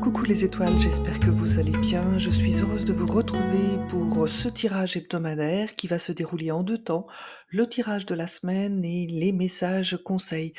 Coucou les étoiles, j'espère que vous allez bien. Je suis heureuse de vous retrouver pour ce tirage hebdomadaire qui va se dérouler en 2 temps, le tirage de la semaine et les messages conseils.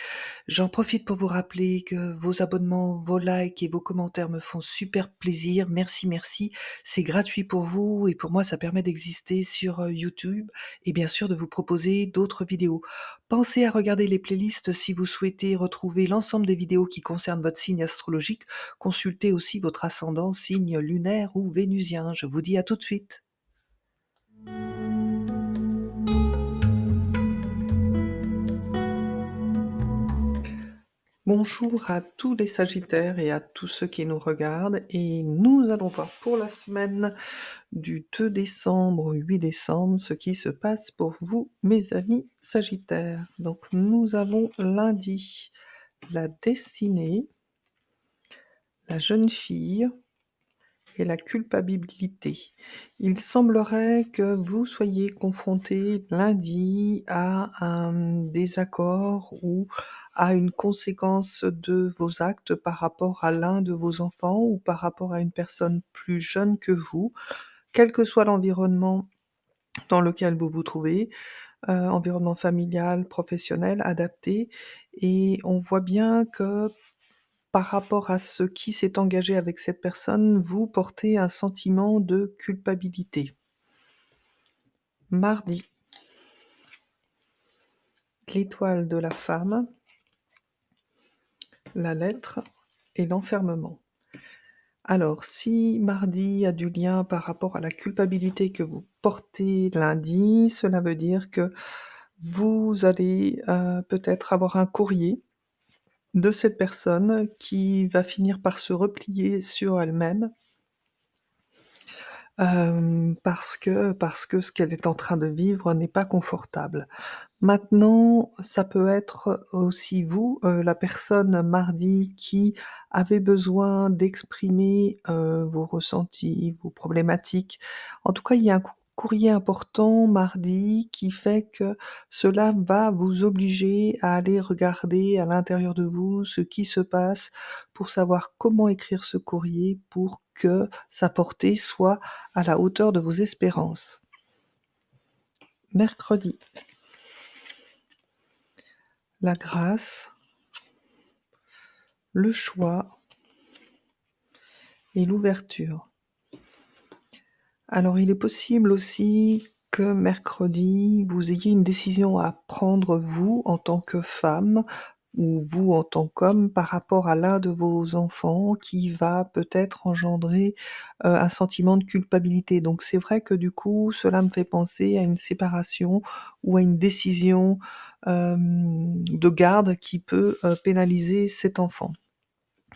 J'en profite pour vous rappeler que vos abonnements, vos likes et vos commentaires me font super plaisir. Merci, merci. C'est gratuit pour vous et pour moi ça permet d'exister sur, YouTube et bien sûr de vous proposer d'autres vidéos. Pensez à regarder les playlists si vous souhaitez retrouver l'ensemble des vidéos qui concernent votre signe astrologique. Consultez aussi votre ascendant, signe lunaire ou vénusien. Je vous dis à tout de suite. Bonjour à tous les Sagittaires et à tous ceux qui nous regardent et nous allons voir pour la semaine du 2 décembre au 8 décembre ce qui se passe pour vous, mes amis Sagittaires. Donc nous avons lundi la destinée, la jeune fille et la culpabilité. Il semblerait que vous soyez confronté lundi à un désaccord ou à une conséquence de vos actes par rapport à l'un de vos enfants ou par rapport à une personne plus jeune que vous, quel que soit l'environnement dans lequel vous vous trouvez, environnement familial, professionnel, adapté, et on voit bien que par rapport à ce qui s'est engagé avec cette personne, vous portez un sentiment de culpabilité. Mardi, l'étoile de la femme, la lettre et l'enfermement. Alors, si mardi a du lien par rapport à la culpabilité que vous portez lundi, cela veut dire que vous allez peut-être avoir un courrier de cette personne qui va finir par se replier sur elle-même. Parce que ce qu'elle est en train de vivre n'est pas confortable. Maintenant, ça peut être aussi vous, la personne mardi qui avait besoin d'exprimer, vos ressentis, vos problématiques. En tout cas, il y a un courrier important mardi qui fait que cela va vous obliger à aller regarder à l'intérieur de vous ce qui se passe pour savoir comment écrire ce courrier pour que sa portée soit à la hauteur de vos espérances. Mercredi, la grâce, le choix et l'ouverture. Alors il est possible aussi que mercredi, vous ayez une décision à prendre vous, en tant que femme, ou vous en tant qu'homme, par rapport à l'un de vos enfants qui va peut-être engendrer, un sentiment de culpabilité. Donc c'est vrai que du coup, cela me fait penser à une séparation ou à une décision, de garde qui peut, pénaliser cet enfant.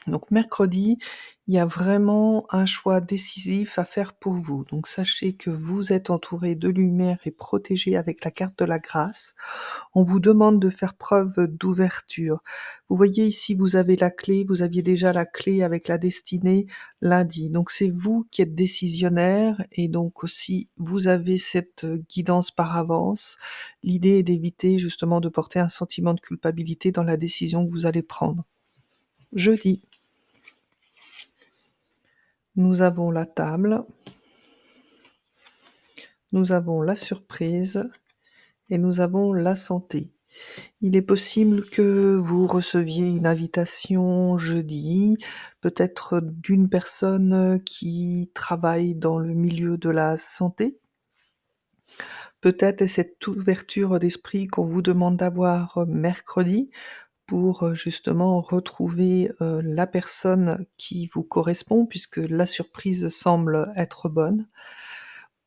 Donc mercredi, il y a vraiment un choix décisif à faire pour vous. Donc sachez que vous êtes entouré de lumière et protégé avec la carte de la grâce. On vous demande de faire preuve d'ouverture. Vous voyez ici, vous avez la clé, vous aviez déjà la clé avec la destinée lundi. Donc c'est vous qui êtes décisionnaire et donc aussi vous avez cette guidance par avance. L'idée est d'éviter justement de porter un sentiment de culpabilité dans la décision que vous allez prendre. Jeudi. Nous avons la table, nous avons la surprise et nous avons la santé. Il est possible que vous receviez une invitation jeudi, peut-être d'une personne qui travaille dans le milieu de la santé. Peut-être est cette ouverture d'esprit qu'on vous demande d'avoir mercredi pour, justement retrouver, la personne qui vous correspond puisque la surprise semble être bonne.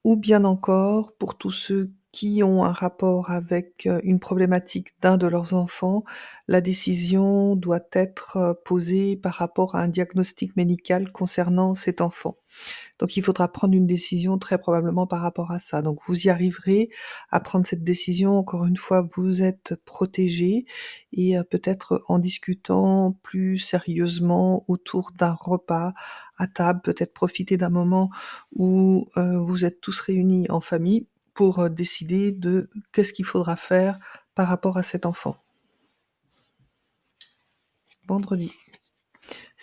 Ou bien encore, pour tous ceux qui ont un rapport avec, une problématique d'un de leurs enfants, la décision doit être, posée par rapport à un diagnostic médical concernant cet enfant. Donc il faudra prendre une décision très probablement par rapport à ça. Donc vous y arriverez à prendre cette décision. Encore une fois, vous êtes protégés et peut-être en discutant plus sérieusement autour d'un repas à table, peut-être profiter d'un moment où, vous êtes tous réunis en famille pour, décider de qu'est-ce qu'il faudra faire par rapport à cet enfant. Vendredi.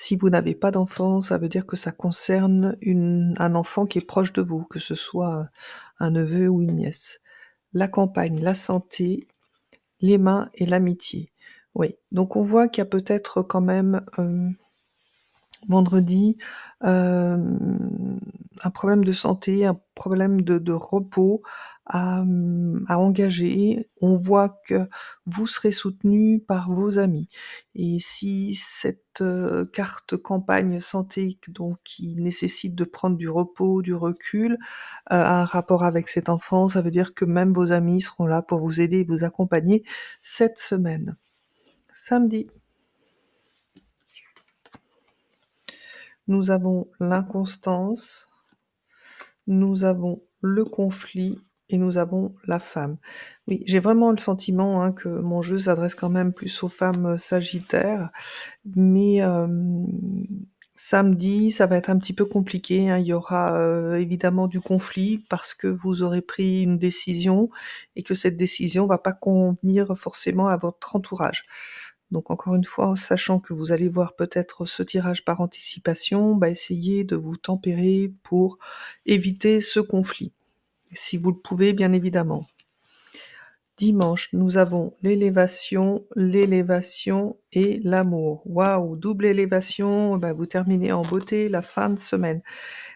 Si vous n'avez pas d'enfant, ça veut dire que ça concerne un enfant qui est proche de vous, que ce soit un neveu ou une nièce. La campagne, la santé, les mains et l'amitié. Oui, donc on voit qu'il y a peut-être quand même, vendredi, un problème de santé, un problème de repos à engager. On voit que vous serez soutenu par vos amis et si cette, carte campagne santé donc qui nécessite de prendre du repos, du recul, a un rapport avec cet enfant, ça veut dire que même vos amis seront là pour vous aider et vous accompagner cette semaine. Samedi, nous avons l'inconstance. Nous avons le conflit et nous avons la femme. Oui, j'ai vraiment le sentiment, hein, que mon jeu s'adresse quand même plus aux femmes, sagittaires, mais samedi, ça va être un petit peu compliqué, hein. Il y aura, évidemment du conflit parce que vous aurez pris une décision et que cette décision va pas convenir forcément à votre entourage. Donc encore une fois, en sachant que vous allez voir peut-être ce tirage par anticipation, bah, essayez de vous tempérer pour éviter ce conflit. Si vous le pouvez, bien évidemment. Dimanche, nous avons l'élévation et l'amour. Waouh! Double élévation, bah, vous terminez en beauté la fin de semaine.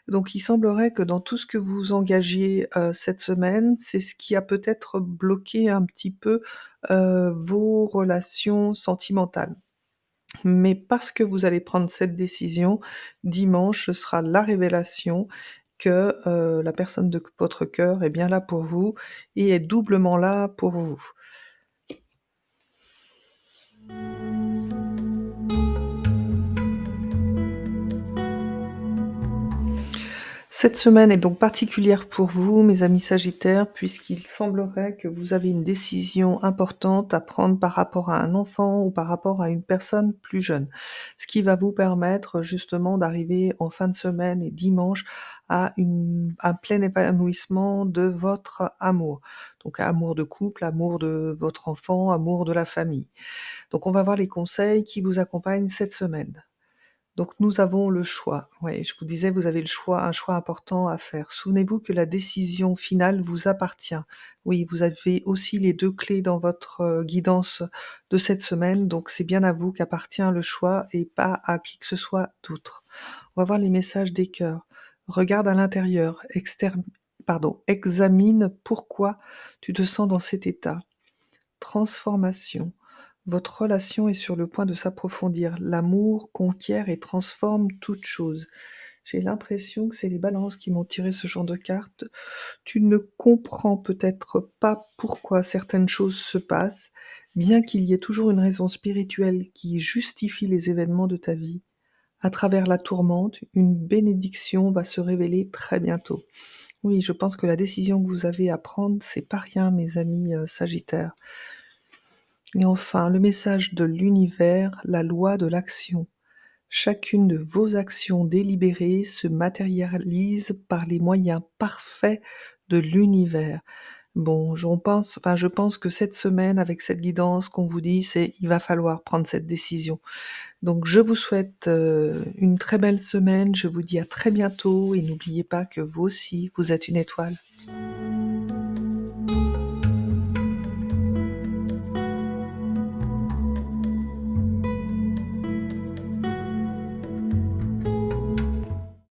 Donc il semblerait que dans tout ce que vous engagez, cette semaine, c'est ce qui a peut-être bloqué un petit peu, vos relations sentimentales. Mais parce que vous allez prendre cette décision, dimanche, ce sera la révélation que, la personne de votre cœur est bien là pour vous et est doublement là pour vous. Cette semaine est donc particulière pour vous, mes amis sagittaires, puisqu'il semblerait que vous avez une décision importante à prendre par rapport à un enfant ou par rapport à une personne plus jeune. Ce qui va vous permettre justement d'arriver en fin de semaine et dimanche à un plein épanouissement de votre amour. Donc amour de couple, amour de votre enfant, amour de la famille. Donc on va voir les conseils qui vous accompagnent cette semaine. Donc nous avons le choix. Ouais, je vous disais, vous avez le choix, un choix important à faire. Souvenez-vous que la décision finale vous appartient. Oui, vous avez aussi les 2 clés dans votre, guidance de cette semaine, donc c'est bien à vous qu'appartient le choix et pas à qui que ce soit d'autre. On va voir les messages des cœurs. Regarde à l'intérieur, examine pourquoi tu te sens dans cet état. Transformation. Votre relation est sur le point de s'approfondir. L'amour conquiert et transforme toute chose. J'ai l'impression que c'est les balances qui m'ont tiré ce genre de carte. Tu ne comprends peut-être pas pourquoi certaines choses se passent, bien qu'il y ait toujours une raison spirituelle qui justifie les événements de ta vie. À travers la tourmente, une bénédiction va se révéler très bientôt. Oui, je pense que la décision que vous avez à prendre, c'est pas rien, mes amis sagittaires. Et enfin, le message de l'univers, la loi de l'action. Chacune de vos actions délibérées se matérialise par les moyens parfaits de l'univers. Bon, je pense que cette semaine, avec cette guidance qu'on vous dit, c'est il va falloir prendre cette décision. Donc je vous souhaite, une très belle semaine, je vous dis à très bientôt et n'oubliez pas que vous aussi, vous êtes une étoile.